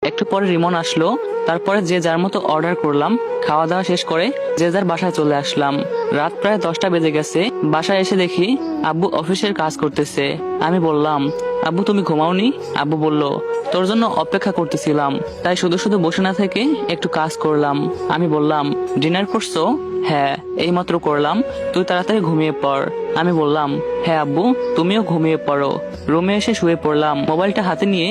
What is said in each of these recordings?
একটু পরে রিমন আসলো। তারপরে যে যার মতো অর্ডার করলাম। খাওয়া দাওয়া শেষ করে যে যার বাসায় চলে আসলাম। রাত প্রায় 10টা বেজে গেছে। বাসায় এসে দেখি আব্বু অফিসের কাজ করতেছে। আমি বললাম, আব্বু তুমি ঘুমাওনি? আব্বু বলল, তোর জন্য অপেক্ষা করতেছিলাম, তাই শুধু শুধু বসে না থেকে একটু কাজ করলাম। আমি বললাম, ডিনার করছো? হ্যাঁ, এইমাত্র করলাম। তুই তাড়াতাড়ি ঘুমিয়ে পড়। আমি বললাম, হ্যাঁ আব্বু, তুমিও ঘুমিয়ে পড়ো। রুমে এসে শুয়ে পড়লাম। মোবাইলটা হাতে নিয়ে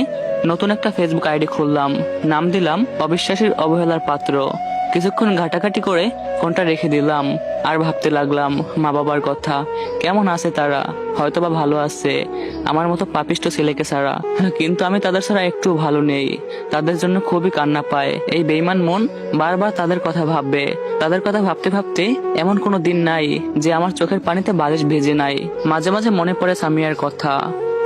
নতুন একটা ফেসবুক আইডি খুললাম। নাম দিলাম অবিশ্বাসীর অবহেলার পাত্র। কিছুক্ষণ ঘাটাঘাটি করে ফোনটা রেখে দিলাম। আর ভাবতে লাগলাম মা বাবার কথা। কেমন আছে তারা? হয়তোবা ভালো আছে, আমার মতো পাপিষ্ট ছেলেকে ছাড়া। কিন্তু আমি তাদের ছাড়া একটু ভালো নেই। তাদের জন্য খুবই কান্না পায়। এই বেইমান মন বারবার তাদের কথা ভাববে। তাদের কথা ভাবতে ভাবতে এমন কোনো দিন নাই যে আমার চোখের পানিতে বালিশ ভেজে নাই। মাঝে মাঝে মনে পড়ে সামিয়ার কথা।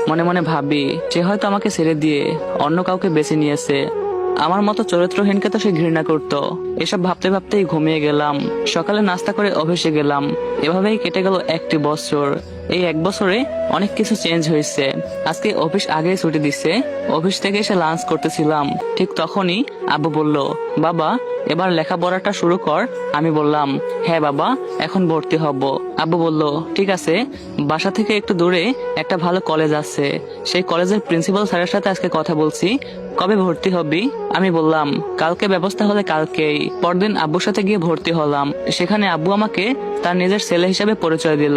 মনে মনে ভাবি, সে হয়তো আমাকে ছেড়ে দিয়ে অন্য কাউকে বেছে নিয়েছে। আমার মতো চরিত্রহীনকে তো সে ঘৃণা করত। এসব ভাবতে ভাবতেই ঘুমিয়ে গেলাম। সকালে নাস্তা করে অফিসে গেলাম। এভাবেই কেটে গেল 1টি বছর। এই 1 বছরে অনেক কিছু চেঞ্জ হয়েছে। আজকে অফিস আগেই ছুটি দিছে। অফিস থেকে এসে লাঞ্চ করতেছিলাম, ঠিক তখনই আব্বু বলল, বাবা এবার লেখাপড়াটা শুরু কর। আমি বললাম, হ্যাঁ বাবা, এখন ভর্তি হব। আব্বু বলল, ঠিক আছে, বাসা থেকে একটু দূরে একটা ভালো কলেজ আছে, সেই কলেজের প্রিন্সিপাল স্যারের সাথে আজকে কথা বলছি। কবে ভর্তি হবি? আমি বললাম, কালকে ব্যবস্থা হলে কালকেই। পরদিন আব্বুর সাথে গিয়ে ভর্তি হলাম। সেখানে আব্বু আমাকে তার নিজের ছেলে হিসেবে পরিচয় দিল।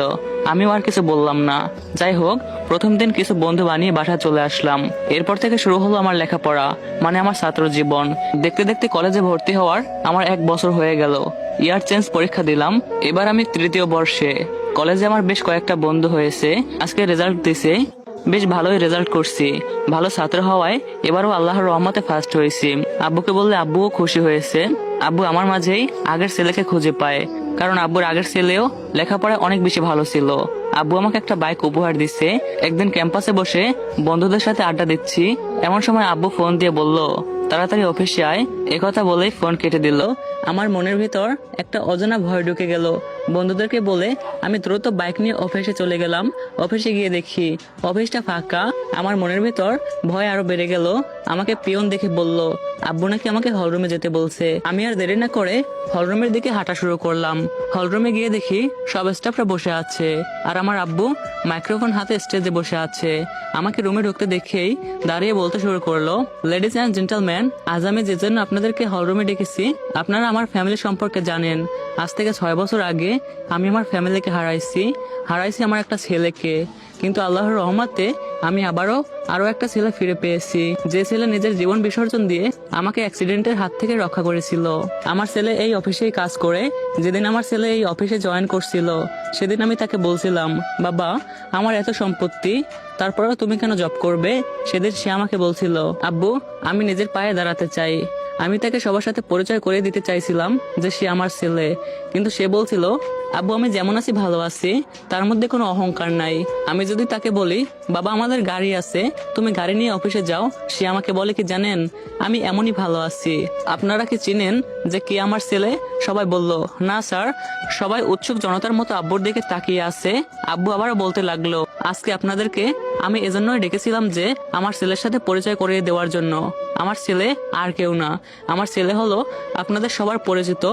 আমিও আর কিছু বললাম না। যাই হোক, প্রথম দিন কিছু বন্ধু বানিয়ে বাসায় চলে আসলাম। এরপর থেকে শুরু হলো আমার লেখাপড়া, মানে আমার ছাত্র জীবন। দেখতে দেখতে কলেজে ভর্তি হওয়ার আমার 1 বছর হয়ে গেল। ইয়ার চেঞ্জ পরীক্ষা দিলাম। এবার আমি 3য় বর্ষে। কলেজে আমার বেশ কয়েকটা বন্ধু হয়েছে। আজকে রেজাল্ট দিছে, বেশ ভালোই রেজাল্ট করছি। ভালো ছাত্র হওয়ায় এবারও আল্লাহর রহমতে ফার্স্ট হয়েছি। আব্বুকে বললে আব্বুও খুশি হয়েছে। আব্বু আমার মাঝেই আগের ছেলেকে খুঁজে পায়, কারণ আব্বুর আগের ছেলেও লেখাপড়ায় অনেক বেশি ভালো ছিল। আব্বু আমাকে একটা বাইক উপহার দিছে। একদিন ক্যাম্পাসে বসে বন্ধুদের সাথে আড্ডা দিচ্ছি, এমন সময় আব্বু ফোন দিয়ে বলল, তাড়াতাড়ি অফিসে আয়। একথা বলেই ফোন কেটে দিল। আমার মনের ভিতর একটা অজানা ভয় ঢুকে গেল। বন্ধুদেরকে বলে আমি দ্রুত বাইক নিয়ে অফিসে চলে গেলাম। অফিসে গিয়ে দেখি অফিসটা ফাঁকা। আমার মনের ভিতর ভয় আরো বেড়ে গেল। আমাকে পিয়ন দেখে বলল, আব্বু নাকি আমাকে হলরুমে যেতে বলছে। আমি আর দেরি না করে হলরুমের দিকে হাঁটা শুরু করলাম। হলরুমে গিয়ে দেখি সব স্টাফরা বসে আছে, আর আমার আব্বু মাইক্রোফোন হাতে স্টেজে বসে আছে। আমাকে রুমে ঢুকতে দেখেই দাঁড়িয়ে বলতে শুরু করলো, লেডিজ অ্যান্ড জেন্টলম্যান, আজ আমি যে জন্য আপনাদেরকে হলরুমে ডেকেছি, আপনারা আমার ফ্যামিলি সম্পর্কে জানেন। আজ থেকে 6 বছর আগে আমি আমার ফ্যামিলিকে হারাইছি আমার একটা ছেলেকে। কিন্তু আল্লাহর রহমতে আমি আরো একটা ছেলে ফিরে পেয়েছি, যে ছেলে নিজের জীবন বিসর্জন দিয়ে আমাকে অ্যাক্সিডেন্টের হাত থেকে রক্ষা করেছিল। আমার ছেলে এই অফিসেই কাজ করে। যেদিন আমার ছেলে এই অফিসে জয়েন করছিল, সেদিন আমি তাকে বলছিলাম, বাবা আমার এত সম্পত্তি, তারপরেও তুমি কেন জব করবে? সেদিন সে আমাকে বলছিল, আব্বু আমি নিজের পায়ে দাঁড়াতে চাই। আমি তাকে সবার সাথে পরিচয় করে দিতে চাইছিলাম যে সে আমার ছেলে, কিন্তু সে বলছিল, আব্বু আমি যেমন আছি ভালো আছি, তার মধ্যে কোনো অহংকার নাই। আমি যদি তাকে বলি, বাবা আমাদের গাড়ি আছে, তুমি গাড়ি নিয়ে অফিসে যাও, সে আমাকে বলে কি জানেন, আমি এমনই ভালো আছি। আপনারা কি চিনেন যে কি আমার ছেলে? সবাই বলল, না স্যার। সবাই উৎসুক জনতার মতো আব্বুর দিকে তাকিয়ে আছে। আব্বু আবারও বলতে লাগলো, আজকে আপনাদেরকে আমি এজন্যই ডেকেছিলাম যে আমার ছেলের সাথে পরিচয় করিয়ে দেওয়ার জন্য। আমার ছেলে আর কেউ না, আমার ছেলে হলো আপনাদের সবার পরিচিত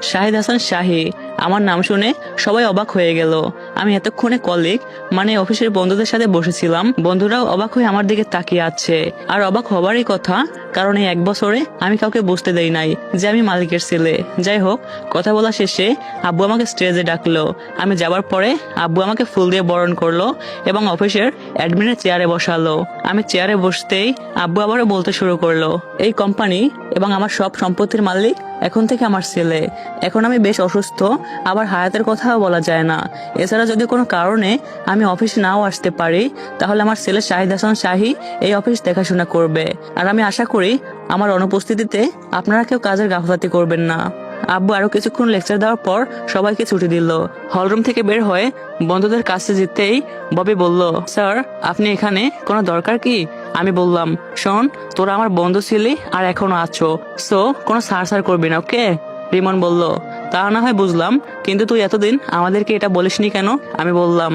শাহিদ হাসান শাহী। আমার নাম শুনে সবাই অবাক হয়ে গেল। আমি এতক্ষণে কলিগ, মানে অফিসের বন্ধুদের সাথে বসেছিলাম। বন্ধুরাও অবাক হয়ে আমার দিকে তাকিয়ে আছে। আর অবাক হবারই কথা, কারণ এই 1 বছরে আমি কাউকে বুঝতে দেই নাই যে আমি মালিকের ছেলে। যাই হোক, কথা বলা শেষে আব্বু আমাকে স্টেজে ডাকলো। আমি যাবার পরে আব্বু আমাকে ফুল দিয়ে বরণ করলো এবং অফিসের অ্যাডমিনের চেয়ারে বসালো। আমি চেয়ারে বসতেই আব্বু আবারও বলতে শুরু করলো, এই কোম্পানি এবং আমার সব সম্পত্তির মালিক এখন থেকে আমার ছেলে। এখন আমি বেশ অসুস্থ, আবার হায়াতের কথাও বলা যায় না। এছাড়া যদি কোনো কারণে আমি অফিসে নাও আসতে পারি, তাহলে আমার ছেলে শাহিদ হাসান শাহী এই অফিস দেখাশোনা করবে। আর আমি আশা করি আমার অনুপস্থিতিতে আপনারা কেউ কাজের গাফলাতি করবেন না। আব্বু আরো কিছুক্ষণ লেকচার দেওয়ার পর সবাইকে ছুটি দিল। হলরুম থেকে বের হয়ে বন্ধুদের কাছে যেতেই ববি বলল, স্যার আপনি এখানে, কোনো দরকার কি? আমি বললাম, শোন, তোরা আমার বন্ধু ছিলি আর এখনো আছো, সো কোনো সার করবি না, ওকে? রিমন বলল, তা না হয় বুঝলাম, কিন্তু তুই এতদিন আমাদেরকে এটা বলিসনি কেন? আমি বললাম,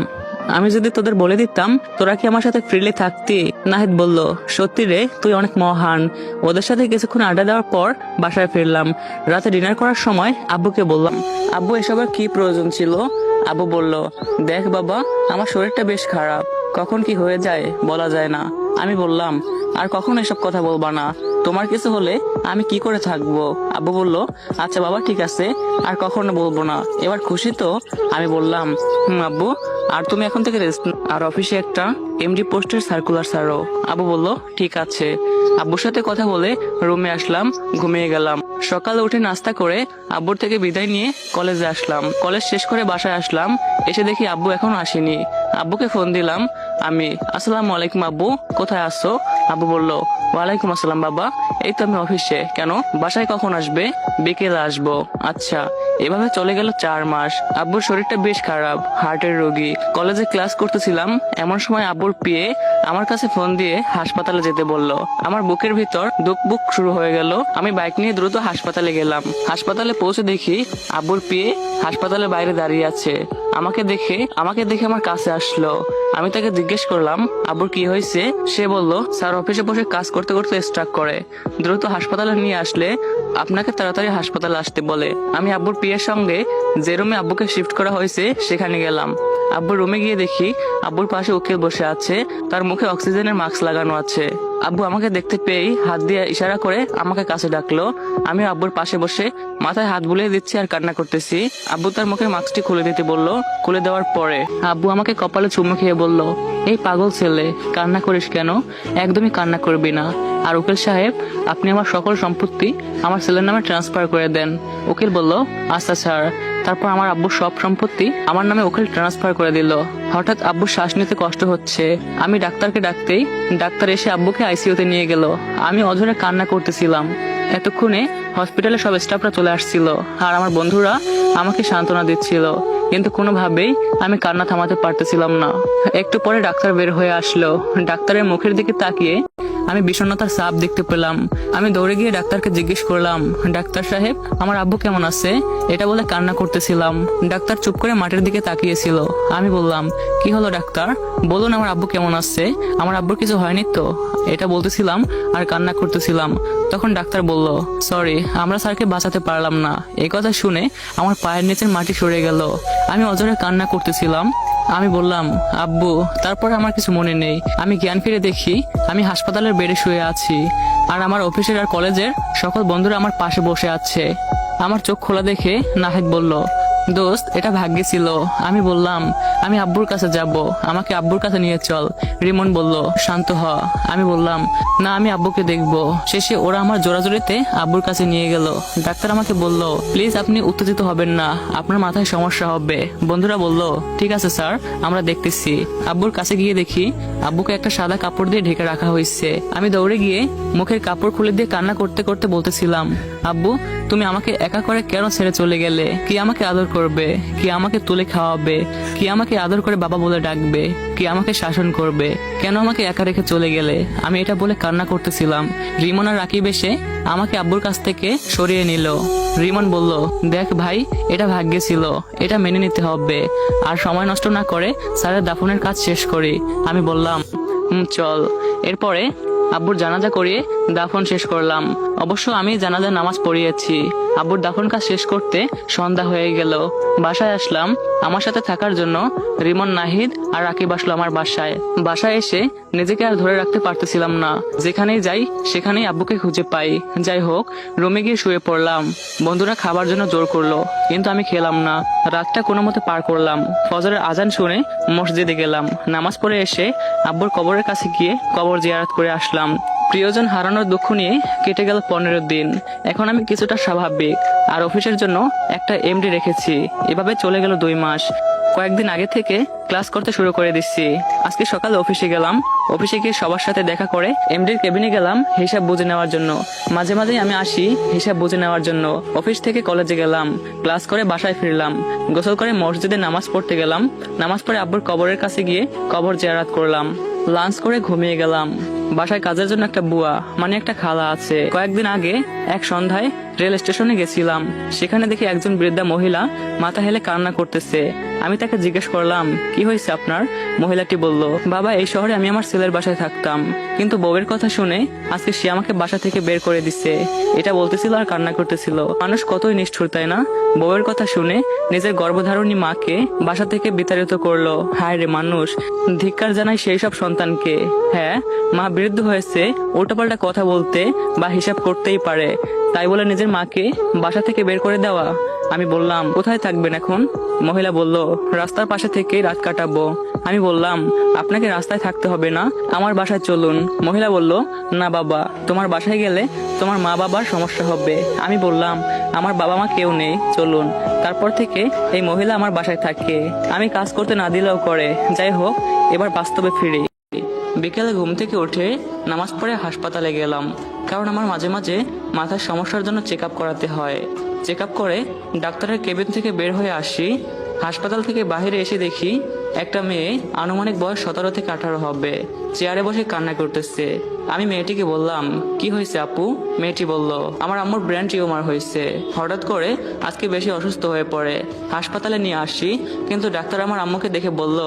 আমি যদি তোদের বলে দিতাম তোরা কি আমার সাথে ফ্রিলি থাকতি? নাহিদ বলল, সত্যি রে, তুই অনেক মহান। ওদের সাথে কিছুক্ষণ আড্ডা দেওয়ার পর বাসায় ফিরলাম। রাতে ডিনার করার সময় আব্বুকে বললাম, আব্বু এসবের কি প্রয়োজন ছিল? আব্বু বলল, দেখ বাবা, আমার শরীরটা বেশ খারাপ, কখন কি হয়ে যায় বলা যায় না। আমি বললাম, আর কখনো এসব কথা বলবা না, তোমার কিছু হলে আমি কি করে থাকবো? আব্বু বলল, আচ্ছা বাবা ঠিক আছে, আর কখনো বলবো না। এবার খুশি তো? আমি বললাম, আব্বু, আর তুমি এখন থেকে রেস্ট আর অফিসে একটা এমডি পোস্টের সার্কুলার ছাড়ো। আব্বু বলল, ঠিক আছে। আব্বুর সাথে কথা বলে রুমে আসলাম, ঘুমিয়ে গেলাম। সকালে উঠে নাস্তা করে আব্বুর থেকে বিদায় নিয়ে কলেজে আসলাম। কলেজ শেষ করে বাসায় আসলাম। এসে দেখি আব্বু এখনো আসেনি। আব্বুকে ফোন দিলাম আমি, আসসালামু আলাইকুম আব্বু, কোথায় আসছো? আব্বু বলল, ওয়ালাইকুম আসসালাম বাবা, এই তো আমি অফিসে। কেন, বাসায় কখন আসবে? বিকেলে আসবো। আচ্ছা। এভাবে চলে গেল 4 মাস। আব্বুর শরীরটা বেশ খারাপ, হার্টের রোগী। কলেজে ক্লাস করতেছিলাম, এমন সময় আব্বুর পিএ আমার কাছে ফোন দিয়ে হাসপাতালে যেতে বলল। আমার বুকের ভিতর দুকবুক শুরু হয়ে গেল। আমি বাইক নিয়ে দ্রুত হাসপাতালে গেলাম। হাসপাতালে পৌঁছে দেখি আব্বুর পিএ হাসপাতালের বাইরে দাঁড়িয়ে আছে। আমাকে দেখে আমার কাছে আসলো। আমি তাকে জিজ্ঞেস করলাম, আব্বুর কি হয়েছে? সে বলল, স্যার অফিসে বসে কাজ করতে করতে স্ট্রাক করে, দ্রুত হাসপাতালে নিয়ে আসলে আপনাকে তাড়াতাড়ি হাসপাতালে আসতে বলে। আমি আব্বুর পিএর সঙ্গে যে রুমে আব্বুকে শিফট করা হয়েছে সেখানে গেলাম। আব্বুর রুমে গিয়ে দেখি আব্বুর পাশে উকিল বসে আছে, তার মুখে অক্সিজেনের মাস্ক লাগানো আছে। আব্বু আমাকে দেখতে পেয়েই হাত দিয়ে ইশারা করে আমাকে কাছে ডাকলো। আমি আব্বুর পাশে বসে মাথায় হাত বুলিয়ে দিচ্ছি আর কান্না করতেছি। আব্বু তার মুখের মাস্কটি খুলে দিতে বলল। খুলে দেওয়ার পরে আব্বু আমাকে কপালে চুমু খেয়ে বলল, এই পাগল ছেলে, কান্না করিস কেন? একদমই কান্না করবি না। আর উকিল সাহেব, আপনি আমার সকল সম্পত্তি আমার ছেলের নামে ট্রান্সফার করে দেন। উকিল বলল, আচ্ছা স্যার। তারপর আমার আব্বুর সব সম্পত্তি আমার নামে উকিল ট্রান্সফার করে দিল। হঠাৎ আব্বুর শ্বাস নিতে কষ্ট হচ্ছে। আমি ডাক্তারকে ডাকতেই ডাক্তার এসে আব্বুকে আইসিইউতে নিয়ে গেল। আমি অঝরে কান্না করতেছিলাম। এতক্ষণে হসপিটালে সব স্টাফরা চলে আসছিল আর আমার বন্ধুরা আমাকে সান্ত্বনা দিচ্ছিল, কিন্তু কোনোভাবেই আমি কান্না থামাতে পারতেছিলাম না। একটু পরে ডাক্তার বের হয়ে আসলো। ডাক্তারের মুখের দিকে তাকিয়ে আমি বিষণ্ণতার ছাপ দেখতে পেলাম। আমি দৌড়ে গিয়ে ডাক্তারকে জিজ্ঞেস করলাম, ডাক্তার সাহেব, আমার আব্বু কেমন আছে? এটা বলে কান্না করতেছিলাম। ডাক্তার চুপ করে মাটির দিকে তাকিয়েছিল। আমি বললাম, কি হলো ডাক্তার, বলুন আমার আব্বু কেমন আছে? আমার আব্বুর কিছু হয়নি তো? এটা বলতেছিলাম আর কান্না করতেছিলাম। তখন ডাক্তার বলল, সরি, আমরা স্যারকে বাঁচাতে পারলাম না। এই কথা শুনে আমার পায়ের নিচের মাটি সরে গেল। আমি অজরে কান্না করতেছিলাম। আমি বললাম, আব্বু। তারপর আমার কিছু মনে নেই। আমি জ্ঞান ফিরে দেখি আমি হাসপাতালের বেডে শুয়ে আছি আর আমার অফিসের আর কলেজের সকল বন্ধুরা আমার পাশে বসে আছে। আমার চোখ খোলা দেখে নাহিদ বলল, দোস্ত, এটা ভাগ্যে ছিল। আমি বললাম, আমি আব্বুর কাছে যাব, আমাকে আব্বুর কাছে নিয়ে চল। রিমন বলল, শান্ত হ। আমি বললাম, না, আমি আব্বুকে দেখব। শেষে ওরা আমার জোরাজোরিতে আব্বুর কাছে নিয়ে গেল। ডাক্তার আমাকে বলল, প্লিজ আপনি উত্তেজিত হবেন না, আপনার মাথায় সমস্যা হবে। বন্ধুরা বলল, ঠিক আছে স্যার, আমরা দেখতেছি। আব্বুর কাছে গিয়ে দেখি আব্বুকে একটা সাদা কাপড় দিয়ে ঢেকে রাখা হয়েছে। আমি দৌড়ে গিয়ে মুখের কাপড় খুলে দিয়ে কান্না করতে করতে বলতেছিলাম, আব্বু, তুমি আমাকে একা করে কেন ছেড়ে চলে গেলে? কি আমাকে আদর করবে? কি আমাকে তুলে খাওয়াবে? কি আমাকে আদর করে বাবা বলে ডাকবে? কি আমাকে শাসন করবে? কেন আমাকে একা রেখে চলে গেলে? আমি এটা বলে কান্না করতেছিলাম। রিমন আর রাকিব এসে আমাকে আব্বুর কাছ থেকে সরিয়ে নিল। রিমন বলল, দেখ ভাই, এটা ভাগ্যে ছিল, এটা মেনে নিতে হবে। আর সময় নষ্ট না করে স্যারের দাফনের কাজ শেষ করি। আমি বললাম, চল। এরপরে আব্বুর জানাজা করিয়ে দাফন শেষ করলাম। অবশ্য আমি জানাজার নামাজ পড়িয়েছি। আব্বুর দাফন কাজ শেষ করতে সন্ধ্যা হয়ে গেল। বাসায় আসলাম। আমার সাথে থাকার জন্য রিমন, নাহিদ আর রাকিব আসলো আমার বাসায়। বাসায় এসে নিজেকে আর ধরে রাখতে পারতেছিলাম না। যেখানেই যাই সেখানেই আব্বুকে খুঁজে পাই। যাই হোক, রুমে গিয়ে শুয়ে পড়লাম। বন্ধুরা খাবার জন্য জোর করলো, কিন্তু আমি খেলাম না। রাতটা কোনো মতে পার করলাম। ফজরের আজান শুনে মসজিদে গেলাম। নামাজ পড়ে এসে আব্বুর কবরের কাছে গিয়ে কবর জিয়ারত করে আসলাম। প্রিয়জন হারানোর দুঃখ নিয়ে কেটে গেল 15 দিন। এখন আমি কিছুটা স্বাভাবিক আর অফিসের জন্য একটা এমডি রেখেছি। এভাবে চলে গেল 2 মাস। কয়েকদিন আগে থেকে ক্লাস করতে শুরু করে দিচ্ছি। আজকে সকালে অফিসে গেলাম। অফিসে গিয়ে সবার সাথে দেখা করে এমডির কেবিনে গেলাম হিসাব বুঝে নেওয়ার জন্য। মাঝে মাঝে আমি আসি হিসাব বুঝে নেওয়ার জন্য। অফিস থেকে কলেজে গেলাম, ক্লাস করে বাসায় ফিরলাম, গোসল করে মসজিদে নামাজ পড়তে গেলাম। নামাজ পড়ে আব্বুর কবরের কাছে গিয়ে কবর জিয়ারত করলাম। লাঞ্চ করে ঘুমিয়ে গেলাম। বাসায় কাজের জন্য একটা বুয়া মানে একটা খালা আছে। কয়েকদিন আগে এক সন্ধ্যায় রেল স্টেশনে গেছিলাম। সেখানে দেখি একজন বৃদ্ধা মহিলা মাথা হেলে কান্না করতেছে। আমি তাকে জিজ্ঞেস করলাম, কি হয়েছে আপনার? মহিলাটি বলল, বাবা, এই শহরে আমি আমার ছেলের বাসায় থাকতাম, কিন্তু বউয়ের কথা শুনে আজকে সে আমাকে বাসা থেকে বের করে দিছে। এটা বলতেছিল আর কান্না করতেছিল। মানুষ কতই নিষ্ঠুর, তাই না? বউয়ের কথা শুনে নিজের গর্ভধারণী মাকে বাসা থেকে বিতাড়িত করলো। হায় রে মানুষ, ধিক্কার জানাই সেই সব সন্তানকে। হ্যাঁ, মা বৃদ্ধ হয়েছে, উল্টাপাল্টা কথা বলতে বা হিসাব করতেই পারে, তাই বলে নিজের মাকে বাসা থেকে বের করে দেওয়া? আমি বললাম, কোথায় থাকবেন এখন? মহিলা বলল, রাস্তার পাশে থেকে রাত কাটাবো। আমি বললাম, আপনাকে রাস্তায় থাকতে হবে না, আমার বাসায় চলুন। মহিলা বলল, না বাবা, তোমার বাসায় গেলে তোমার মা বাবার সমস্যা হবে। আমি বললাম, আমার বাবা মা কেউ নেই, চলুন। তারপর থেকে এই মহিলা আমার বাসায় থাকে, আমি কাজ করতে না দিলেও করে। যাই হোক, এবার বাস্তবে ফিরি। বিকেলে ঘুম থেকে উঠে নামাজ পড়ে হাসপাতালে গেলাম, কারণ আমার মাঝে মাঝে মাথার সমস্যার জন্য চেক আপ করাতে হয়। চেক আপ করে ডাক্তারের কেবিন থেকে বের হয়ে আসি। হাসপাতাল থেকে বাইরে এসে দেখি একটা মেয়ে, আনুমানিক বয়স 17 থেকে 18 হবে, চেয়ারে বসে কান্না করতেছে। আমি মেয়েটিকে বললাম, কি হয়েছে আপু? মেয়েটি বলল, আমার আম্মুর ব্রেন টিউমার হয়েছে, হঠাৎ করে আজকে বেশি অসুস্থ হয়ে পড়ে। হাসপাতালে নিয়ে আসি, কিন্তু ডাক্তার আমার আম্মুকে দেখে বলল,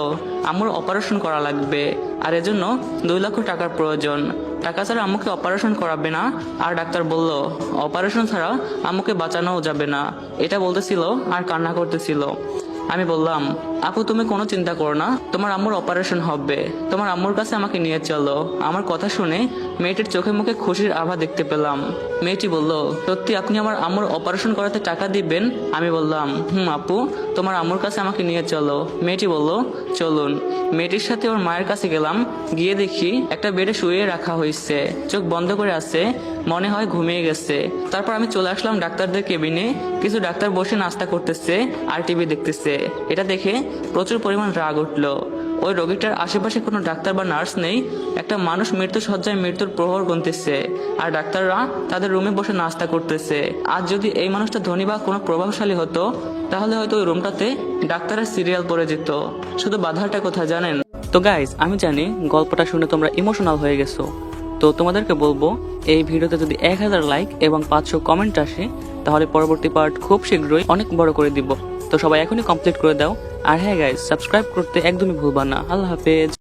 আম্মুর অপারেশন করা লাগবে, আর এজন্য 2 লক্ষ টাকার প্রয়োজন। টাকা ছাড়া আম্মুকে অপারেশন করাবে না। আর ডাক্তার বলল, অপারেশন ছাড়া আম্মুকে বাঁচানোও যাবে না। এটা বলতেছিল আর কান্না করতেছিল। আমি বললাম, আপু তুমি কোনো চিন্তা করো না, তোমার আম্মুর অপারেশন হবে, তোমার আম্মুর কাছে আমাকে নিয়ে চলো। আমার কথা শুনে মেয়েটির চোখে মুখে খুশির আভা দেখতে পেলাম। মেয়েটি বলল, সত্যি আপনি আমার আম্মুর অপারেশন করাতে টাকা দিবেন? আমি বললাম, আপু, তোমার আম্মুর কাছে আমাকে নিয়ে চলো। মেয়েটি বলল, চলুন। মেয়েটির সাথে ওর মায়ের কাছে গেলাম। গিয়ে দেখি একটা বেডে শুয়ে রাখা হয়েছে, চোখ বন্ধ করে আছে, মনে হয় ঘুমিয়ে গেছে। তারপর আমি চলে আসলাম ডাক্তারদের কেবিনে। কিছু ডাক্তার বসে নাস্তা করতেছে আর টিভি দেখতেছে। এটা দেখে প্রচুর পরিমাণ রাগ উঠলো। ওই রোগীটার আশেপাশে কোনো ডাক্তার বা নার্স নেই। একটা মানুষ মৃত্যু সজ্জায় মৃত্যুর প্রহর গুনতেছে, আর ডাক্তাররা তাদের রুমে বসে নাস্তা করতেছে। আজ যদি এই মানুষটা ধনী বা কোনো প্রভাবশালী হতো, তাহলে হয়তো ওই রুমটাতে ডাক্তারের সিরিয়াল পড়ে যেত। শুধু বাধাটা কোথায় জানেন? তো গাইজ, আমি জানি গল্পটা শুনে তোমরা ইমোশনাল হয়ে গেছো। তো তোমাদেরকে বলবো, এই ভিডিওতে যদি 1000 লাইক এবং 500 কমেন্ট আসে, তাহলে পরবর্তী পার্ট খুব শীঘ্রই অনেক বড় করে দিব। তো সবাই এখনই কমপ্লিট করে দাও। আর হ্যাঁ গাইজ, সাবস্ক্রাইব করতে একদমই ভুলবা না। আল্লাহ হাফেজ।